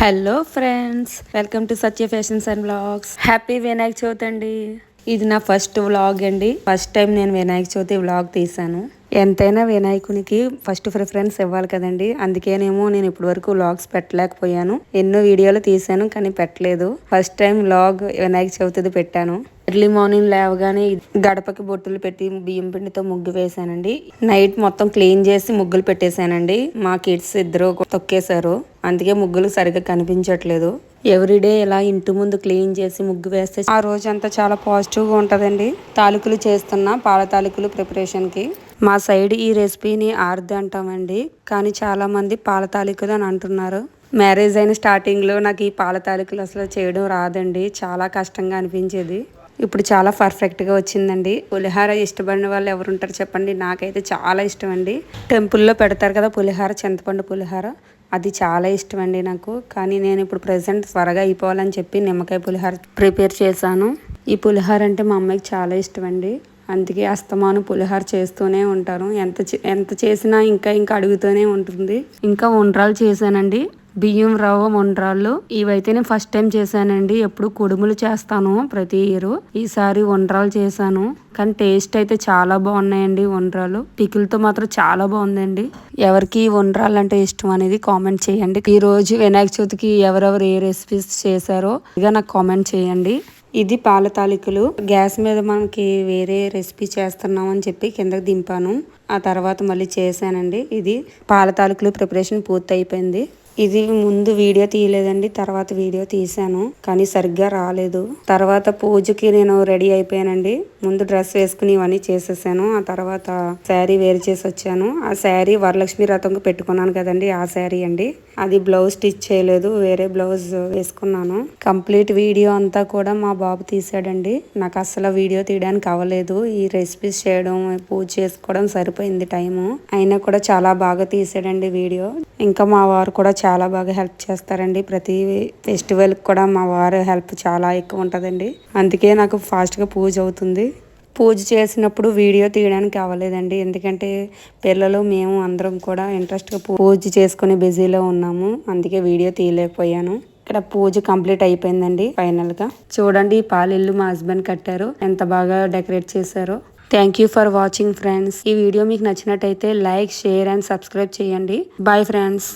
Hello friends, welcome to Satya fashions and vlogs. Happy Vinayaka Chavithi అండి. ఇది నా ఫస్ట్ వ్లాగ్ అండి. ఫస్ట్ టైం నేను వినాయక చవితి వ్లాగ్ తీసాను. ఎంతైనా వినాయకునికి ఫస్ట్ ప్రిఫరెన్స్ ఇవ్వాలి కదండి. అందుకేనేమో నేను ఇప్పటి వరకు వ్లాగ్స్ పెట్టలేకపోయాను. ఎన్నో వీడియోలు తీసాను కానీ పెట్టలేదు. ఫస్ట్ టైం వ్లాగ్ వినాయక చవితిది పెట్టాను. ఎర్లీ మార్నింగ్ లేవగానే గడపకి బొట్టులు పెట్టి బియ్యం పిండితో ముగ్గు వేసానండి. నైట్ మొత్తం క్లీన్ చేసి ముగ్గులు పెట్టేశానండి. మా కిడ్స్ ఇద్దరు తొక్కేశారు, అందుకే ముగ్గులు సరిగ్గా కనిపించట్లేదు. ఎవ్రీడే ఇలా ఇంటి ముందు క్లీన్ చేసి ముగ్గు వేస్తే ఆ రోజు అంతా చాలా పాజిటివ్గా ఉంటుందండి. తాలికలు చేస్తున్నా, పాల తాలికలు ప్రిపరేషన్కి. మా సైడ్ ఈ రెసిపీని ఆర్ది అంటామండి, కానీ చాలా మంది పాల తాలికలు అని అంటున్నారు. మ్యారేజ్ అయిన స్టార్టింగ్లో నాకు ఈ పాల తాలికలు అసలు చేయడం రాదండి. చాలా కష్టంగా అనిపించేది. ఇప్పుడు చాలా పర్ఫెక్ట్గా వచ్చిందండి. పులిహార ఇష్టపడిన వాళ్ళు ఎవరుంటారు చెప్పండి. నాకైతే చాలా ఇష్టం అండి. టెంపుల్లో పెడతారు కదా పులిహార, చింతపండు పులిహార, అది చాలా ఇష్టం అండి నాకు. కానీ నేను ఇప్పుడు ప్రెసెంట్ త్వరగా అయిపోవాలని చెప్పి నిమ్మకాయ పులిహార ప్రిపేర్ చేశాను. ఈ పులిహార అంటే మా అమ్మాయికి చాలా ఇష్టం అండి. అందుకే అస్తమాను పులిహార చేస్తూనే ఉంటాను. ఎంత చేసినా ఇంకా అడుగుతూనే ఉంటుంది. ఇంకా ఉండ్రాలు చేశానండి, బియ్యం రవ్వ ఉండ్రాళ్ళు. ఇవైతే నేను ఫస్ట్ టైం చేశానండి. ఎప్పుడు కుడుములు చేస్తాను ప్రతి ఇయర్. ఈసారి ఉండ్రాలు చేశాను, కానీ టేస్ట్ అయితే చాలా బాగున్నాయండి. ఉండ్రాలు పికిల్తో మాత్రం చాలా బాగుందండి. ఎవరికి ఉండ్రాలు అంటే ఇష్టం అనేది కామెంట్ చేయండి. ఈ రోజు వినాయక చవితికి ఎవరెవరు ఏ రెసిపీస్ చేశారో ఇక నాకు కామెంట్ చేయండి. ఇది పాల తాలికలు. గ్యాస్ మీద మనకి వేరే రెసిపీ చేస్తున్నాం అని చెప్పి కిందకి దింపాను. ఆ తర్వాత మళ్ళీ చేశానండి. ఇది పాల తాలికలు ప్రిపరేషన్ పూర్తి అయిపోయింది. ఇది ముందు వీడియో తీయలేదండి, తర్వాత వీడియో తీసాను కానీ సరిగ్గా రాలేదు. తర్వాత పూజకి నేను రెడీ అయిపోయానండి. ముందు డ్రెస్ వేసుకుని ఇవన్నీ చేసేసాను. ఆ తర్వాత శారీ వేరు చేసి వచ్చాను. ఆ శారీ వరలక్ష్మి వ్రతంకి పెట్టుకున్నాను కదండి, ఆ శారీ అండి. అది బ్లౌజ్ స్టిచ్ చేయలేదు, వేరే బ్లౌజ్ వేసుకున్నాను. కంప్లీట్ వీడియో అంతా కూడా మా బాబు తీసాడండి. నాకు అసలు వీడియో తీయడానికి అవ్వలేదు. ఈ రెసిపీస్ చేయడం, పూజ చేసుకోవడం సరిపోయింది టైము. అయినా కూడా చాలా బాగా తీసాడండి వీడియో. ఇంకా మా వారు కూడా చాలా బాగా హెల్ప్ చేస్తారండి. ప్రతి ఫెస్టివల్కి కూడా మా వారు హెల్ప్ చాలా ఎక్కువ ఉంటుందండి. అందుకే నాకు ఫాస్ట్గా పూజ అవుతుంది. పూజ చేసినప్పుడు వీడియో తీయడానికి అవ్వలేదండి, ఎందుకంటే పిల్లలు మేము అందరం కూడా ఇంట్రెస్ట్గా పూజ చేసుకుని బిజీలో ఉన్నాము. అందుకే వీడియో తీయలేకపోయాను. ఇక్కడ పూజ కంప్లీట్ అయిపోయిందండి. ఫైనల్గా చూడండి, ఈ పాలిల్లు మా హస్బెండ్ కట్టారు, ఎంత బాగా డెకరేట్ చేశారో. Thank you for watching friends. ఈ వీడియో మీకు నచ్చినట్టయితే లైక్, షేర్ అండ్ సబ్స్క్రైబ్ చేయండి. Bye friends.